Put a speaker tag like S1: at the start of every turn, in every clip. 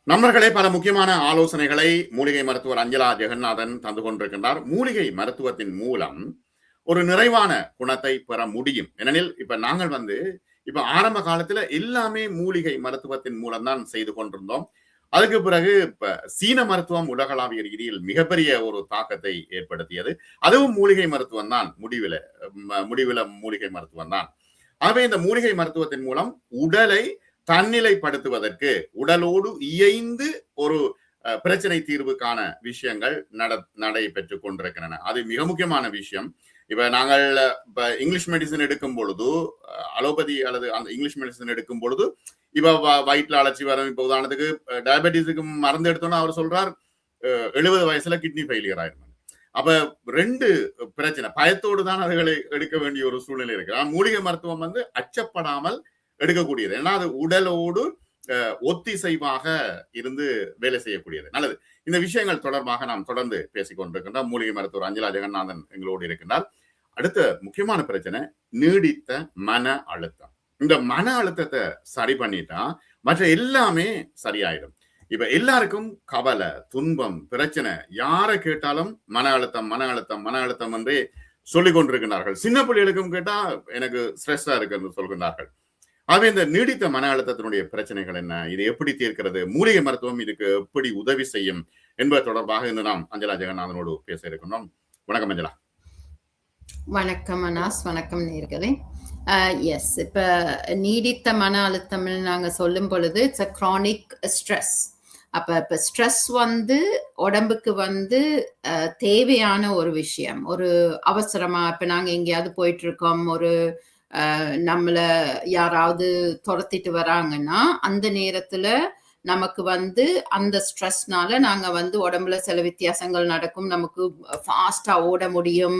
S1: நண்பர்களே, பல முக்கியமான ஆலோசனைகளை மூலிகை மருத்துவர் அஞ்சலா ஜெகநாதன் தந்து கொண்டிருக்கின்றார். மூலிகை மருத்துவத்தின் மூலம் ஒரு நிறைவான குணத்தை பெற முடியும். ஏனெனில் இப்ப நாங்கள் இப்ப ஆரம்ப காலத்துல எல்லாமே மூலிகை மருத்துவத்தின் மூலம் தான் செய்து கொண்டிருந்தோம். அதுக்கு பிறகு இப்ப சீன மருத்துவம் உலகளாவிய ரீதியில் மிகப்பெரிய ஒரு தாக்கத்தை ஏற்படுத்தியது. அதுவும் மூலிகை மருத்துவம் தான். முடிவில மூலிகை மருத்துவம் தான். ஆகவே இந்த மூலிகை மருத்துவத்தின் மூலம் உடலை தன்னிலைப்படுத்துவதற்கு உடலோடு இயைந்து ஒரு பிரச்சனை தீர்வுக்கான விஷயங்கள் நடைபெற்றுக் கொண்டிருக்கின்றன. அது மிக முக்கியமான விஷயம். இப்ப நாங்கள் இப்ப இங்கிலீஷ் மெடிசன் எடுக்கும் பொழுது, அலோபதி அல்லது அந்த இங்கிலீஷ் மெடிசன் எடுக்கும் பொழுது, இப்ப வயிற்றுல அலர்ச்சி வரும். இப்ப உதாரணத்துக்கு டயபெட்டிஸுக்கு மருந்து எடுத்தோம்னா அவர் சொல்றார் 70 வயசுல கிட்னி ஃபெயிலியர் ஆயிரும். அப்ப 2 பிரச்சனை, பயத்தோடு தான் அதுகளை எடுக்க வேண்டிய ஒரு சூழ்நிலை இருக்கு. மூலிகை மருத்துவம் அச்சப்படாமல் எடுக்கக்கூடியது. ஏன்னா அது உடலோடு ஒத்திசைவாக இருந்து வேலை செய்யக்கூடியது. நல்லது. இந்த விஷயங்கள் தொடர்பாக நாம் தொடர்ந்து பேசிக் கொண்டிருக்கின்றோம். மூலிகை மருத்துவர் அஞ்சலா ஜெகநாதன் எங்களோடு இருக்கின்றார். அடுத்த முக்கியமான பிரச்சனை நீடித்த மன அழுத்தம். இந்த மன அழுத்தத்தை சரி பண்ணிட்டா மற்ற எல்லாமே சரியாயிடும். இப்ப எல்லாருக்கும் கவலை, துன்பம், பிரச்சனை, யாரை கேட்டாலும் மன அழுத்தம் மன அழுத்தம் மன அழுத்தம் என்றே சொல்லிக் கொண்டிருக்கிறார்கள். சின்ன பிள்ளைகளுக்கும் கேட்டா எனக்கு ஸ்ட்ரெஸ்ஸா இருக்கு என்று சொல்கின்றார்கள். ஆகவே இந்த நீடித்த மன அழுத்தத்தினுடைய பிரச்சனைகள் என்ன, இது எப்படி தீர்க்கிறது, மூலிகை மருத்துவம் இதுக்கு எப்படி உதவி செய்யும் என்பது தொடர்பாக இன்று நாம் அஞ்சலா ஜெகநாதனோடு பேச இருக்கின்றோம். வணக்கம் அஞ்சலா.
S2: வணக்கம் அனாஸ், வணக்கம் நேர்களே. எஸ், இப்ப நீடித்த மன அழுத்தம் நாங்க சொல்லும் பொழுது இட்ஸ் அ கிரானிக் ஸ்ட்ரெஸ். அப்ப ஸ்ட்ரெஸ் உடம்புக்கு தேவையான ஒரு விஷயம். ஒரு அவசரமா இப்ப நாங்க எங்கேயாவது போயிட்டு இருக்கோம், ஒரு நம்மள யாராவது துரத்திட்டு வராங்கன்னா அந்த நேரத்துல நமக்கு அந்த ஸ்ட்ரெஸ்னால நாங்க உடம்புல சில வித்தியாசங்கள் நடக்கும். நமக்கு ஃபாஸ்டா ஓட முடியும்.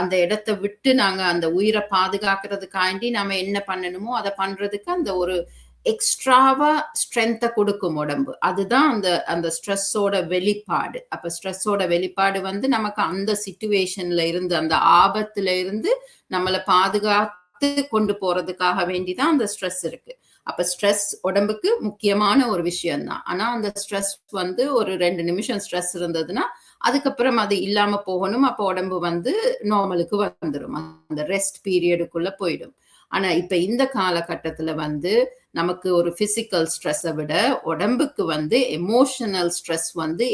S2: அந்த இடத்தை விட்டு நாங்க அந்த உயிரை பாதுகாக்கிறதுக்காண்டி நம்ம என்ன பண்ணணுமோ அதை பண்றதுக்கு அந்த ஒரு எக்ஸ்ட்ராவா ஸ்ட்ரென்த்தை கொடுக்கும் உடம்பு. அதுதான் அந்த ஸ்ட்ரெஸ்ஸோட வெளிப்பாடு. அப்ப ஸ்ட்ரெஸ்ஸோட வெளிப்பாடு நமக்கு அந்த சிச்சுவேஷன்ல இருந்து, அந்த ஆபத்துல இருந்து நம்மளை பாதுகாத்து கொண்டு போறதுக்காக வேண்டிதான் அந்த ஸ்ட்ரெஸ் இருக்கு. அப்ப ஸ்ட்ரெஸ் உடம்புக்கு முக்கியமான ஒரு விஷயம் தான். ஆனா அந்த ஸ்ட்ரெஸ் ஒரு 2 நிமிஷம் ஸ்ட்ரெஸ் இருந்ததுன்னா அதுக்கப்புறம் அது இல்லாம போகணும். அப்ப உடம்பு நார்மலுக்கு வந்துடும், அந்த ரெஸ்ட் பீரியடுக்குள்ள போயிடும். ஆனா இப்ப இந்த காலகட்டத்துல நமக்கு ஒரு பிசிக்கல் ஸ்ட்ரெஸ்ஸை விட உடம்புக்கு எமோஷனல் ஸ்ட்ரெஸ்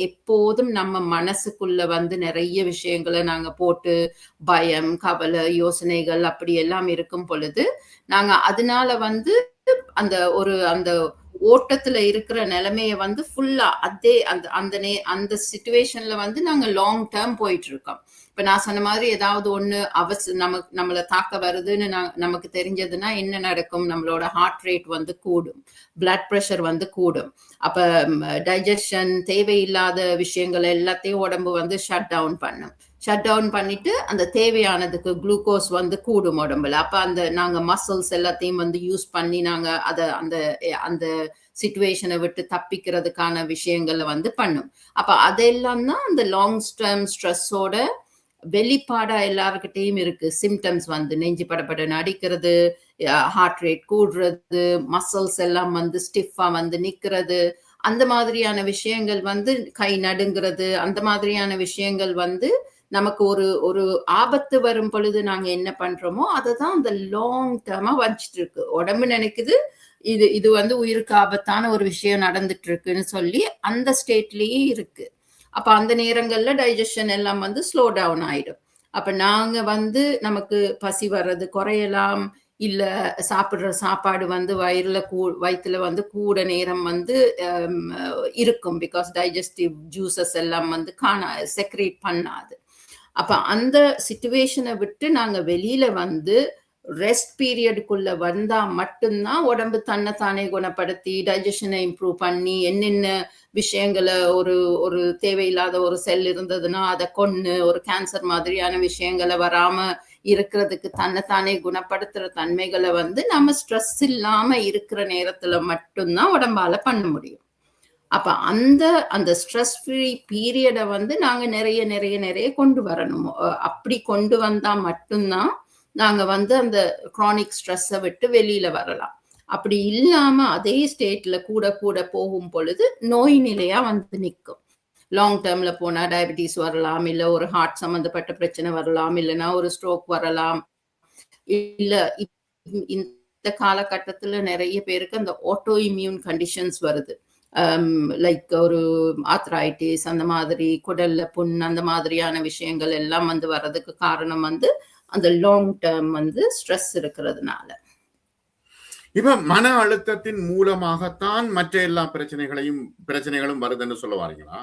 S2: எப்போதும் நம்ம மனசுக்குள்ள நிறைய விஷயங்களை நாங்க போட்டு பயம், கவலை, யோசனைகள் அப்படி எல்லாம் இருக்கும் பொழுது நாங்க அதனால அந்த அந்த ஓட்டத்துல இருக்கிற நிலைமைய ஃபுல்லா அதே அந்த சிச்சுவேஷன்ல நாங்க லாங் டேர்ம் போயிட்டு இருக்கோம். இப்ப நான் சொன்ன மாதிரி ஏதாவது ஒண்ணு நம்மளை தாக்க வருதுன்னு நமக்கு தெரிஞ்சதுன்னா என்ன நடக்கும்? நம்மளோட ஹார்ட் ரேட் கூடும், பிளட் பிரஷர் கூடும். அப்ப டைஜஷன், தேவையில்லாத விஷயங்கள் எல்லாத்தையும் உடம்பு ஷட் டவுன் பண்ணும். ஷட் டவுன் பண்ணிட்டு அந்த தேவையானதுக்கு குளுக்கோஸ் கூடும் உடம்புல. அப்ப நாங்க மசில்ஸ் எல்லாத்தையும் யூஸ் பண்ணி நாங்க அந்த சிச்சுவேஷனை விட்டு தப்பிக்கிறதுக்கான விஷயங்களை பண்ணும். அப்ப அதெல்லாம் தான் அந்த லாங் டேர்ம் ஸ்ட்ரெஸ்ஸோட வெளிப்பாடா எல்லாருக்கிட்டையும் இருக்கு. சிம்டம்ஸ் நெஞ்சு படபடன்னு அடிக்கிறது, ஹார்ட் ரேட் கூடுறது, மசில்ஸ் எல்லாம் ஸ்டிஃபா நிக்கிறது, அந்த மாதிரியான விஷயங்கள் கை நடுங்கிறது, அந்த மாதிரியான விஷயங்கள் நமக்கு ஒரு ஆபத்து வரும் பொழுது நாங்க என்ன பண்றோமோ அததான் அந்த லாங் டேர்மா வச்சுட்டு இருக்கு. உடம்பு நினைக்குது இது உயிருக்கு ஆபத்தான ஒரு விஷயம் நடந்துட்டு இருக்குன்னு சொல்லி அந்த ஸ்டேட்லயே இருக்கு. அப்ப அந்த நேரங்கள்ல டைஜஷன் எல்லாம் ஸ்லோ டவுன் ஆயிடும். அப்ப நாங்க நமக்கு பசி வர்றது குறையலாம், இல்ல சாப்பிடுற சாப்பாடு வயிற்றுல கூட நேரம் இருக்கும். பிகாஸ் டைஜஸ்டிவ் ஜூசஸ் எல்லாம் செக்ரேட் பண்ணாது. அப்ப அந்த சிச்சுவேஷனை விட்டு நாங்க வெளியில ரெஸ்ட் பீரியடுக்குள்ள வந்தா மட்டும்தான் உடம்பு தன்னைத்தானே குணப்படுத்தி டைஜஷனை இம்ப்ரூவ் பண்ணி என்னென்ன விஷயங்களை ஒரு தேவையில்லாத ஒரு செல் இருந்ததுன்னா அதை கொன்னு ஒரு கேன்சர் மாதிரியான விஷயங்களை வராம இருக்கிறதுக்கு தன்னைத்தானே குணப்படுத்துற தன்மைகளை நம்ம ஸ்ட்ரெஸ் இல்லாம இருக்கிற நேரத்துல மட்டும்தான் உடம்பால பண்ண முடியும். அப்ப அந்த ஸ்ட்ரெஸ் ஃப்ரீ பீரியடை நாங்க நிறைய நிறைய நிறைய கொண்டு வரணும். அப்படி கொண்டு வந்தா மட்டும்தான் நாங்க அந்த கிரானிக் ஸ்ட்ரெஸ்ஸை விட்டு வெளியில வரலாம். அப்படி இல்லாம அதே ஸ்டேட்ல கூட கூட போகும் பொழுது நோய் நிலையா வந்து நிற்கும். லாங் டேர்ம்ல போனா டயபிட்டிஸ் வரலாம், இல்ல ஒரு ஹார்ட் சம்பந்தப்பட்ட பிரச்சனை வரலாம், இல்லைன்னா ஒரு ஸ்ட்ரோக் வரலாம், இல்ல இந்த காலகட்டத்துல நிறைய பேருக்கு அந்த ஆட்டோ இம்யூன் கண்டிஷன்ஸ் வருது. லைக் ஒரு ஆர்த்ரைட்டிஸ், அந்த மாதிரி குடல்ல புண், அந்த மாதிரியான விஷயங்கள் எல்லாம் வந்து வர்றதுக்கு காரணம் வந்து அந்த லாங் டேர்ம் வந்து ஸ்ட்ரெஸ் இருக்கிறதுனால.
S1: இப்ப மன அழுத்தத்தின் மூலமாகத்தான் மற்ற எல்லா பிரச்சனைகளும் வருதுன்னு சொல்ல வாரீங்களா?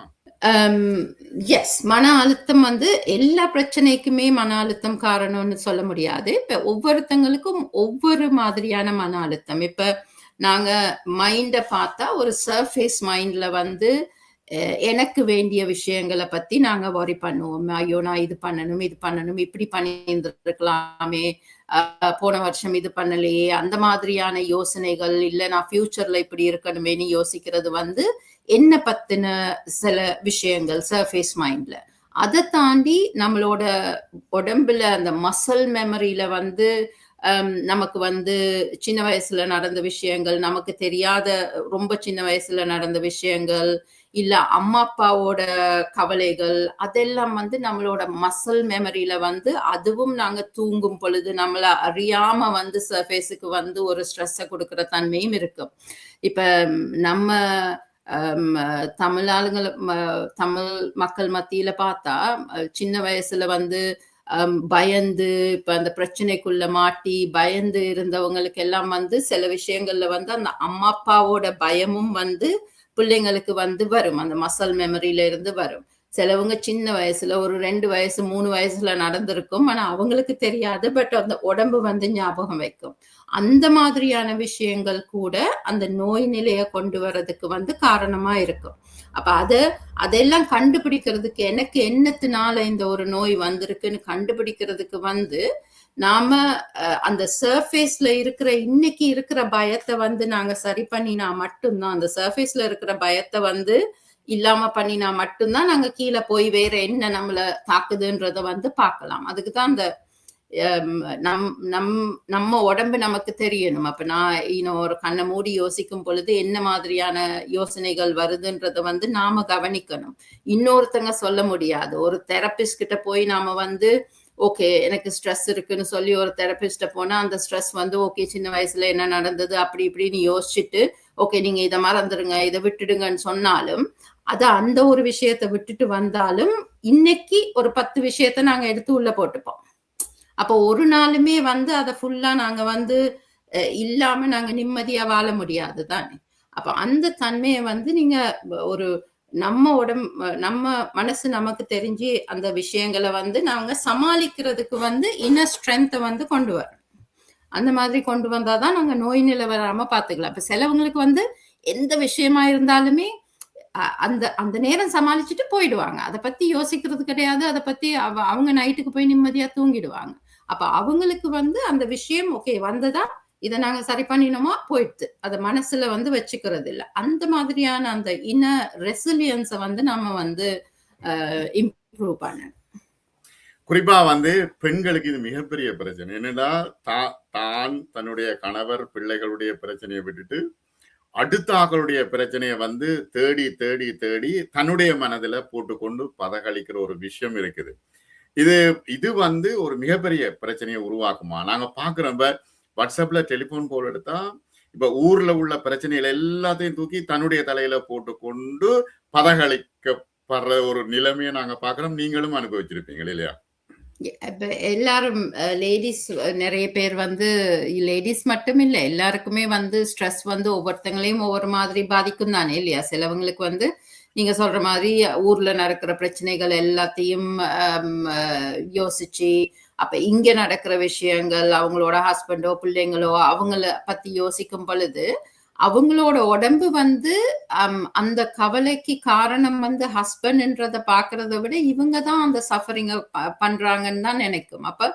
S2: எஸ், மன அழுத்தம் வந்து எல்லா பிரச்சனைக்குமே மன அழுத்தம் காரணம்னு சொல்ல முடியாது. இப்ப ஒவ்வொருத்தங்களுக்கும் ஒவ்வொரு மாதிரியான மன அழுத்தம். இப்ப நாங்க மைண்ட பார்த்தா ஒரு சர்ஃபேஸ் மைண்ட்ல வந்து எனக்கு வேண்டிய விஷயங்களை பத்தி நாங்க worry பண்ணுவோம். ஐயோ, நான் இது பண்ணணும், இது பண்ணணும், இப்படி பண்ணியிருந்திருக்கலாமே, போன வருஷம் இது பண்ணலையே, அந்த மாதிரியான யோசனைகள், இல்ல நான் ஃபியூச்சர்ல இப்படி இருக்கணுமேன்னு யோசிக்கிறது வந்து என்ன பத்தின சில விஷயங்கள் சர்ஃபேஸ் மைண்ட்ல. அதை தாண்டி நம்மளோட உடம்புல அந்த மசில் மெமரியில வந்து நமக்கு வந்து சின்ன வயசுல நடந்த விஷயங்கள், நமக்கு தெரியாத ரொம்ப சின்ன வயசுல நடந்த விஷயங்கள், இல்ல அம்மா அப்பாவோட கவலைகள், அதெல்லாம் வந்து நம்மளோட மசில் மெமரியில வந்து அதுவும் நாங்க தூங்கும் பொழுது நம்மள அறியாம வந்து சர்ஃபேஸுக்கு வந்து ஒரு ஸ்ட்ரெஸ்ஸை கொடுக்கிற தன்மையும் இருக்கும். இப்ப நம்ம தமிழ் ஆளுங்களை தமிழ் மக்கள் மத்தியில பார்த்தா சின்ன வயசுல வந்து பயந்து இப்ப அந்த பிரச்சனைக்குள்ள மாட்டி பயந்து இருந்தவங்களுக்கு எல்லாம் வந்து சில விஷயங்கள்ல வந்து அந்த அம்மா அப்பாவோட பயமும் வந்து பிள்ளைங்களுக்கு வந்து வரும், அந்த மசல் மெமரியில இருந்து வரும். சிலவங்க சின்ன வயசுல ஒரு 2 வயசு 3 வயசுல நடந்திருக்கும், ஆனா அவங்களுக்கு தெரியாது, பட் அந்த உடம்பு வந்து ஞாபகம் வைக்கும். அந்த மாதிரியான விஷயங்கள் கூட அந்த நோய் நிலையை கொண்டு வர்றதுக்கு வந்து காரணமா இருக்கும். அப்ப அதெல்லாம் கண்டுபிடிக்கிறதுக்கு எனக்கு என்னத்தினால இந்த ஒரு நோய் வந்திருக்குன்னு கண்டுபிடிக்கிறதுக்கு வந்து நாம அந்த சர்ஃபேஸ்ல இருக்கிற இன்னைக்கு இருக்கிற பயத்தை வந்து நாங்க சரி பண்ணினா மட்டும்தான், அந்த சர்ஃபேஸ்ல இருக்கிற பயத்தை வந்து இல்லாம பண்ணினா மட்டும்தான் நாங்க கீழே போய் வேற என்ன நம்மள தாக்குதுன்றத வந்து பார்க்கலாம். அதுக்குதான் அந்த நம்ம உடம்பு நமக்கு தெரியணும். அப்ப நான் ஒரு கண்ணை மூடி யோசிக்கும் பொழுது என்ன மாதிரியான யோசனைகள் வருதுன்றத வந்து நாம கவனிக்கணும். இன்னொருத்தங்க சொல்ல முடியாது. ஒரு தெரபிஸ்ட் கிட்ட போய் நாம வந்து ஓகே எனக்கு ஸ்ட்ரெஸ் இருக்குன்னு சொல்லி ஒரு தெரபிஸ்ட போனா அந்த ஸ்ட்ரெஸ் வந்து ஓகே சின்ன வயசுல என்ன நடந்தது அப்படி இப்படின்னு யோசிச்சுட்டு ஓகே நீங்க இதை மறந்துடுங்க, இதை விட்டுடுங்கன்னு சொன்னாலும் அது அந்த ஒரு விஷயத்த விட்டுட்டு வந்தாலும் இன்னைக்கு ஒரு 10 விஷயத்த நாங்க எடுத்து உள்ள போட்டுப்போம். அப்போ ஒரு நாளுமே வந்து அதை ஃபுல்லா நாங்க வந்து இல்லாம நாங்க நிம்மதியா வாழ முடியாது தானே. அப்ப அந்த தன்மையை வந்து நீங்க ஒரு நம்ம மனசு நமக்கு தெரிஞ்சு அந்த விஷயங்களை வந்து நாங்க சமாளிக்கிறதுக்கு வந்து இன்னர் ஸ்ட்ரென்த்தை வந்து கொண்டு வரோம். அந்த மாதிரி கொண்டு வந்தாதான் நாங்க நோய் நிலை வராம பாத்துக்கலாம். இப்ப சிலவங்களுக்கு வந்து எந்த விஷயமா இருந்தாலுமே அந்த அந்த நேரம் சமாளிச்சுட்டு போயிடுவாங்க, அதை பத்தி யோசிக்கிறது கிடையாது, அதை பத்தி அவங்க நைட்டுக்கு போய் நிம்மதியா தூங்கிடுவாங்க. அப்ப அவங்களுக்கு வந்து அந்த விஷயம் ஓகே வந்ததா, இதை நாங்க சரி பண்ணினோமா போயிடுது, அதை மனசுல வந்து வச்சுக்கிறது இல்லை. அந்த மாதிரியான அந்த ரெசிலியன்ஸை வந்து நாம வந்து இம்ப்ரூவ் பண்ணணும்.
S1: குறிப்பா வந்து பெண்களுக்கு இது மிகப்பெரிய பிரச்சனை. என்னன்னா தான் தன்னுடைய கணவர் பிள்ளைகளுடைய பிரச்சனையை விட்டுட்டு அடுத்த ஆக்களுடைய பிரச்சனையை வந்து தேடி தேடி தேடி தன்னுடைய மனதில் போட்டுக்கொண்டு பதகளிக்கிற ஒரு விஷயம் இருக்குது. இது வந்து ஒரு மிகப்பெரிய பிரச்சனையை உருவாக்குமா? நாங்க பாக்குறோம் வாட்ஸ்அப்ல டெலிபோன் கால் எடுத்தா இப்ப ஊர்ல உள்ள பிரச்சனைகள் எல்லாத்தையும் தூக்கி தன்னுடைய தலையில போட்டுக்கொண்டு பதகளிக்கப்படுற ஒரு நிலைமையை நாங்க பாக்குறோம். நீங்களும் அனுபவிச்சிருப்பீங்க இல்லையா?
S2: இப்ப எல்லாரும் லேடிஸ் நிறைய பேர் வந்து லேடிஸ் மட்டும் இல்லை, எல்லாருக்குமே வந்து ஸ்ட்ரெஸ் வந்து ஒவ்வொருத்தங்களையும் ஒவ்வொரு மாதிரி பாதிக்கும் தானே இல்லையா? சிலவங்களுக்கு வந்து நீங்க சொல்ற மாதிரி ஊர்ல நடக்கிற பிரச்சனைகள் எல்லாத்தையும் யோசிச்சு அப்ப இங்க நடக்கிற விஷயங்கள் அவங்களோட ஹஸ்பண்டோ பிள்ளைங்களோ அவங்கள பத்தி யோசிக்கும் பொழுது அவங்களோட உடம்பு வந்து அந்த கவலைக்கு காரணம் வந்து ஹஸ்பண்ட்ன்றத பாக்குறத விட இவங்க தான் அந்த சஃபரிங்க பண்றாங்கன்னு தான் நினைக்கும். அப்ப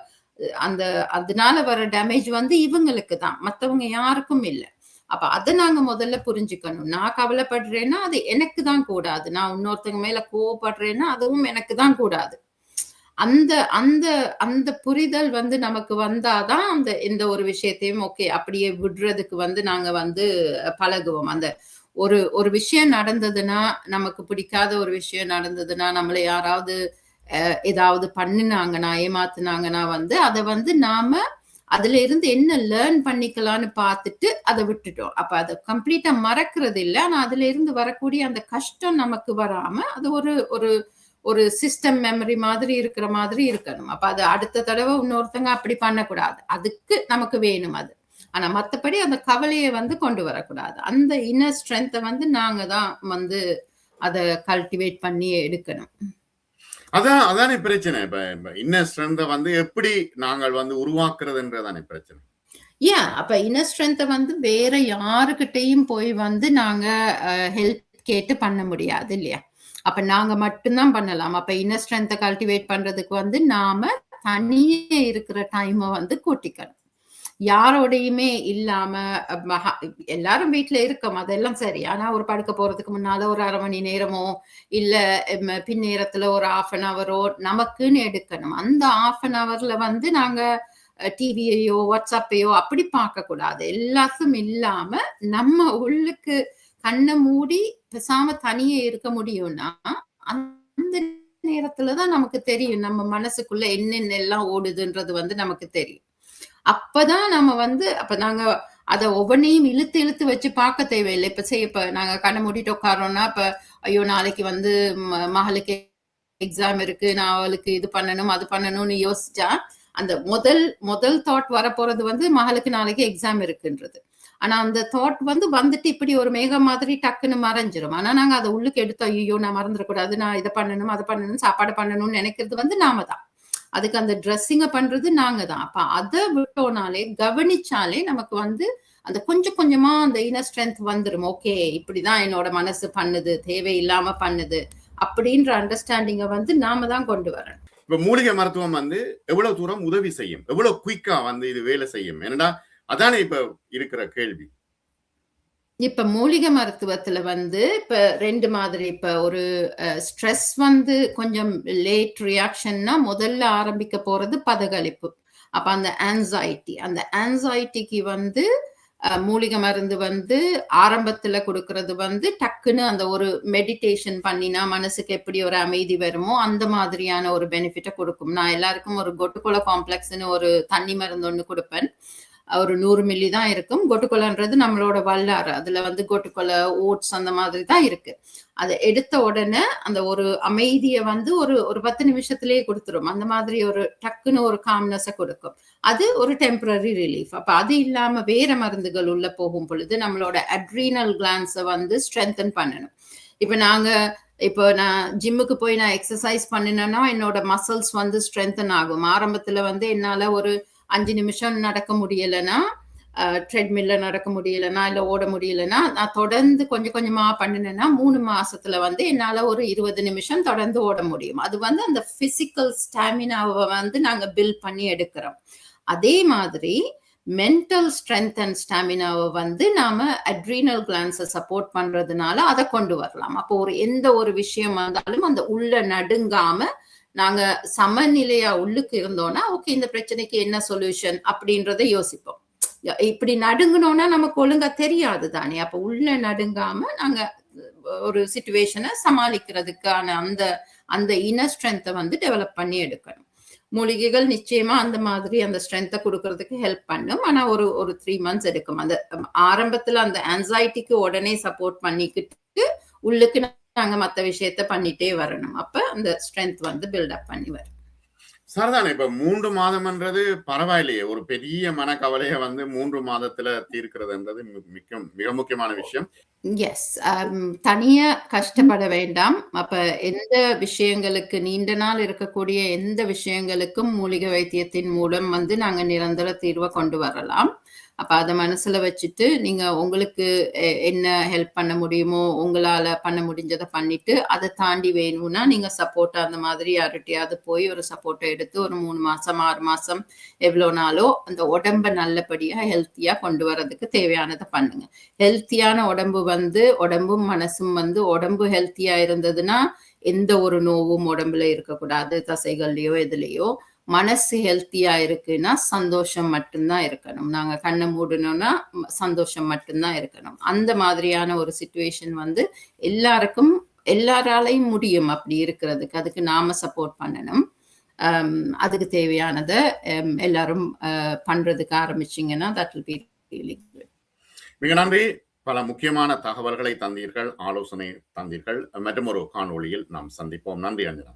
S2: அதனால வர டேமேஜ் வந்து இவங்களுக்கு தான், மத்தவங்க யாருக்கும் இல்லை. அப்ப அதை நாங்க முதல்ல புரிஞ்சுக்கணும். நான் கவலைப்படுறேன்னா அது எனக்கு தான் கூடாது, நான் இன்னொருத்தங்க மேல கோவப்படுறேன்னா அதுவும் எனக்கு தான் கூடாது. அந்த அந்த அந்த புரிதல் வந்து நமக்கு வந்தாதான் அந்த எந்த ஒரு விஷயத்தையும் ஓகே அப்படியே விடுறதுக்கு வந்து நாங்க வந்து பழகுவோம். அந்த ஒரு விஷயம் நடந்ததுன்னா, நமக்கு பிடிக்காத ஒரு விஷயம் நடந்ததுன்னா, நம்மள யாராவது ஏதாவது பண்ணினாங்கன்னா, ஏமாத்துனாங்கன்னா வந்து அத வந்து நாம அதுல இருந்து என்ன லேர்ன் பண்ணிக்கலாம்னு பார்த்துட்டு அத விட்டுட்டோம். அப்ப அத கம்ப்ளீட்டா மறக்கிறது இல்ல. ஆனா அதுல இருந்து வரக்கூடிய அந்த கஷ்டம் நமக்கு வராம, அது ஒரு ஒரு ஒரு சிஸ்டம் மெமரி மாதிரி இருக்கிற மாதிரி இருக்கணும். அப்ப அது அடுத்த தடவை இன்னொருத்தங்க அப்படி பண்ணக்கூடாது. அதுக்கு நமக்கு வேணும் அது. ஆனா மத்தபடி அந்த கவலைய வந்து கொண்டு வரக்கூடாது. அந்த இன்னர் ஸ்ட்ரென்த்த வந்து நாங்க தான் வந்து அத கல்டிவேட் பண்ணி எடுக்கணும்.
S1: அதானே பிரச்சனை. இப்ப இன்னர் ஸ்ட்ரென்த்த வந்து எப்படி நாங்கள் வந்து உருவாக்குறதுன்றதானே பிரச்சனை.
S2: அப்ப இன்னர் ஸ்ட்ரென்த்த வந்து வேற யாருகிட்டயும் போய் வந்து நாங்க ஹெல்ப் கேட்டு பண்ண முடியாது இல்லையா? அப்ப நாங்க மட்டும் தான் பண்ணலாம். அப்ப இன்னர் ஸ்ட்ரென்த்த கல்டிவேட் பண்றதுக்கு வந்து நாம தனியே இருக்கிற டைம வந்து கூட்டிக்கணும். யாரோடையுமே இல்லாம எல்லாரும் வீட்ல இருக்கோம். அதெல்லாம் சரி. ஆனா ஒரு படுக்க போறதுக்கு முன்னால ஒரு 1/2 மணி நேரமோ, இல்ல பின்னேரத்துல ஒரு 1/2 அன் ஹவரோ நமக்குன்னு எடுக்கணும். அந்த 1/2 அன் ஹவர்ல வந்து நாங்க டிவியையோ, WhatsAppையோ அப்படி பார்க்கக்கூடாது. எல்லாத்தும் இல்லாம நம்ம உள்ளுக்கு கண்ண மூடி பேசாம தனியே இருக்க முடியும்னா, அந்த நேரத்துல தான் நமக்கு தெரியும். நம்ம மனசுக்குள்ள என்னென்னலாம் ஓடுதுன்றது வந்து நமக்கு தெரியும். அப்பதான் நம்ம வந்து அப்ப நாங்க அத ஒவ்வொன்னையும் இழுத்து இழுத்து வச்சு பார்க்க தேவையில்லை. இப்ப நாங்க கண்ண மூடிட்டு உட்கார்றோம்னா, ஐயோ! நாளைக்கு வந்து மகளுக்கு எக்ஸாம் இருக்கு. நான் அவளுக்கு இது பண்ணணும், அது பண்ணணும்னு யோசிச்சா, அந்த முதல் தாட் வரப்போறது வந்து மகளுக்கு நாளைக்கு எக்ஸாம் இருக்குன்றது. ஆனா அந்த தாட் வந்து வந்துட்டு இப்படி ஒரு மேகம் மாதிரி டக்குன்னு மறைஞ்சிரும். ஆனா நாங்க அத உள்ளுக்கு எடுத்து, ஐயோ! நான் மறந்துடக்கூடாது. நான் இத பண்ணணும், அத பண்ணணும், சாப்பாடு பண்ணணும்னு நினைக்கிறது வந்து நாம தான். அதுக்கு அந்த ட்ரெஸ்ஸிங்க பண்றது நாங்க தான். அப்ப அத விட்டோம்னாலே, கவனிச்சாலே நமக்கு வந்து அந்த கொஞ்சம் கொஞ்சமா அந்த இன்னர் ஸ்ட்ரென்த் வந்துரும். ஓகே, இப்படிதான் என்னோட மனசு பண்ணுது, தேவையில்லாம பண்ணுது. அப்படின்ற அண்டர்ஸ்டாண்டிங்க வந்து நாம தான் கொண்டு வரணும்.
S1: இப்ப மூலிகை மருத்துவம் வந்து எவ்வளவு தூரம் உதவி செய்யும்? எவ்வளவு குயிக்கா வந்து இது வேலை செய்யும்? ஏன்னா அதானே இப்ப இருக்கிற கேள்வி.
S2: இப்ப மூலிகை மருத்துவத்துல வந்து இப்ப 2 மாதிரி. இப்ப ஒரு ஸ்ட்ரெஸ் வந்து கொஞ்சம் லேட் ரியாக்ஷன்னா முதல்ல ஆரம்பிக்க போறது பதகளிப்பு. அப்ப அந்த ஆன்சைட்டிக்கு வந்து மூலிகை மருந்து வந்து ஆரம்பத்துல கொடுக்கறது வந்து டக்குன்னு அந்த ஒரு மெடிடேஷன் பண்ணினா மனசுக்கு எப்படி ஒரு அமைதி வருமோ அந்த மாதிரியான ஒரு பெனிஃபிட்டை கொடுக்கும். நான் எல்லாருக்கும் ஒரு கொட்டுக்குள்ள காம்ப்ளெக்ஸ்னு ஒரு தண்ணி மருந்து ஒன்று கொடுப்பேன். ஒரு 100 மில்லி தான் இருக்கும். கொட்டுக்கொலன்றது நம்மளோட வல்லாறு. அதுல வந்து கொட்டுக்கொல, ஓட்ஸ் அந்த மாதிரி தான் இருக்கு. அதை எடுத்த உடனே அந்த ஒரு அமைதியை வந்து ஒரு 10 நிமிஷத்திலேயே கொடுத்துரும். அந்த மாதிரி ஒரு டக்குன்னு ஒரு காம்னஸை கொடுக்கும். அது ஒரு டெம்பரரி ரிலீஃப். அப்ப அது இல்லாம வேற மருந்துகள் உள்ள போகும் பொழுது நம்மளோட அட்ரீனல் கிளான்ஸை வந்து ஸ்ட்ரென்தன் பண்ணணும். இப்போ நான் ஜிம்முக்கு போய் நான் எக்ஸசைஸ் பண்ணினேன்னா என்னோட மசில்ஸ் வந்து ஸ்ட்ரென்தன் ஆகும். ஆரம்பத்துல வந்து என்னால ஒரு 5 நிமிஷம் நடக்க முடியலைன்னா, ட்ரெட்மில்ல நடக்க முடியலைன்னா, இல்ல ஓட முடியலைன்னா, நான் தொடர்ந்து கொஞ்சம் கொஞ்சமா பண்ணினேன்னா 3 மாசத்துல வந்து என்னால ஒரு 20 நிமிஷம் தொடர்ந்து ஓட முடியும். அது வந்து அந்த பிசிக்கல் ஸ்டாமினாவை வந்து நாங்க பில்ட் பண்ணி எடுக்கிறோம். அதே மாதிரி மென்டல் ஸ்ட்ரென்த் அண்ட் ஸ்டாமினாவை வந்து நாம அட்ரீனல் கிளான்ஸை சப்போர்ட் பண்றதுனால அதை கொண்டு வரலாம். அப்போ எந்த ஒரு விஷயம் வந்தாலும் அந்த உள்ள நடுங்காம நாங்க சமநிலையா உள்ளுக்கு இருந்தோம்னா, ஓகே இந்த பிரச்சனைக்கு என்ன சொல்யூஷன் அப்படின்றத யோசிப்போம். இப்படி நடுங்கணும்னா நமக்கு ஒழுங்கா தெரியாது தானே. அப்ப உள்ள நடுங்காம நாங்க ஒரு சிச்சுவேஷனை சமாளிக்கிறதுக்கான அந்த இன்னர் ஸ்ட்ரென்த்தை வந்து டெவலப் பண்ணி எடுக்கணும். மூலிகைகள் நிச்சயமா அந்த மாதிரி அந்த ஸ்ட்ரென்த்தை கொடுக்கறதுக்கு ஹெல்ப் பண்ணும். ஆனா ஒரு 3 மந்த்ஸ் எடுக்கும். அந்த ஆரம்பத்துல அந்த ஆன்சைட்டிக்கு உடனே சப்போர்ட் பண்ணிக்கிட்டு உள்ளுக்கு நாங்க மத்த விஷயத்த பண்ணிட்டே வரணும். அப்ப அந்த ஸ்ட்ரென்த் வந்து பில்டப் பண்ணி வரும்.
S1: சரிதானே. இப்ப 3 மாதம்ன்றது பரவாயில்லையே. ஒரு பெரிய மனக்கவலையை வந்து 3 மாதத்துல தீர்க்கிறதுன்றது மிக முக்கியமான விஷயம்.
S2: எஸ். தனியா கஷ்டப்பட வேண்டாம். அப்ப எந்த விஷயங்களுக்கு நீண்ட நாள் இருக்கக்கூடிய எந்த விஷயங்களுக்கும் மூலிகை வைத்தியத்தின் மூலம் வந்து நாங்க நிரந்தர தீர்வை கொண்டு வரலாம். அப்ப அத மனசுல வச்சுட்டு நீங்க உங்களுக்கு என்ன ஹெல்ப் பண்ண முடியுமோ உங்களால பண்ண முடிஞ்சதை பண்ணிட்டு அதை தாண்டி வேணும்னா நீங்க சப்போர்ட் அந்த மாதிரி யார்கிட்டயாவது போய் ஒரு சப்போர்ட்டை எடுத்து ஒரு 3 மாசம் 6 மாசம் எவ்வளோ நாளோ அந்த உடம்ப நல்லபடியா ஹெல்த்தியா கொண்டு வரதுக்கு தேவையானதை பண்ணுங்க. ஹெல்த்தியான உடம்பு உடம்பும் மனசும் உடம்பு ஹெல்த்தியா இருந்ததுன்னா எந்த ஒரு நோவும் உடம்புல இருக்கக்கூடாது, தசைகள்லயோ எதுலயோ. மனசு ஹெல்த்தியா இருக்குன்னா சந்தோஷம் மட்டும்தான் இருக்கணும். நாங்க கண்ணை மூடணும்னா சந்தோஷம் மட்டும்தான் இருக்கணும். அந்த மாதிரியான ஒரு சிச்சுவேஷன் எல்லாருக்கும் எல்லாராலையும் முடியும் அப்படி இருக்கிறதுக்கு. அதுக்கு நாம சப்போர்ட் பண்ணணும். அதுக்கு தேவையானத எல்லாரும் பண்றதுக்கு ஆரம்பிச்சீங்கன்னா that will be really good.
S1: மிக நன்றி. பல முக்கியமான தகவல்களை தந்தீர்கள், ஆலோசனை தந்தீர்கள். மற்றும் ஒரு காணொளியில் நாம் சந்திப்போம். நன்றி அஞ்சனா.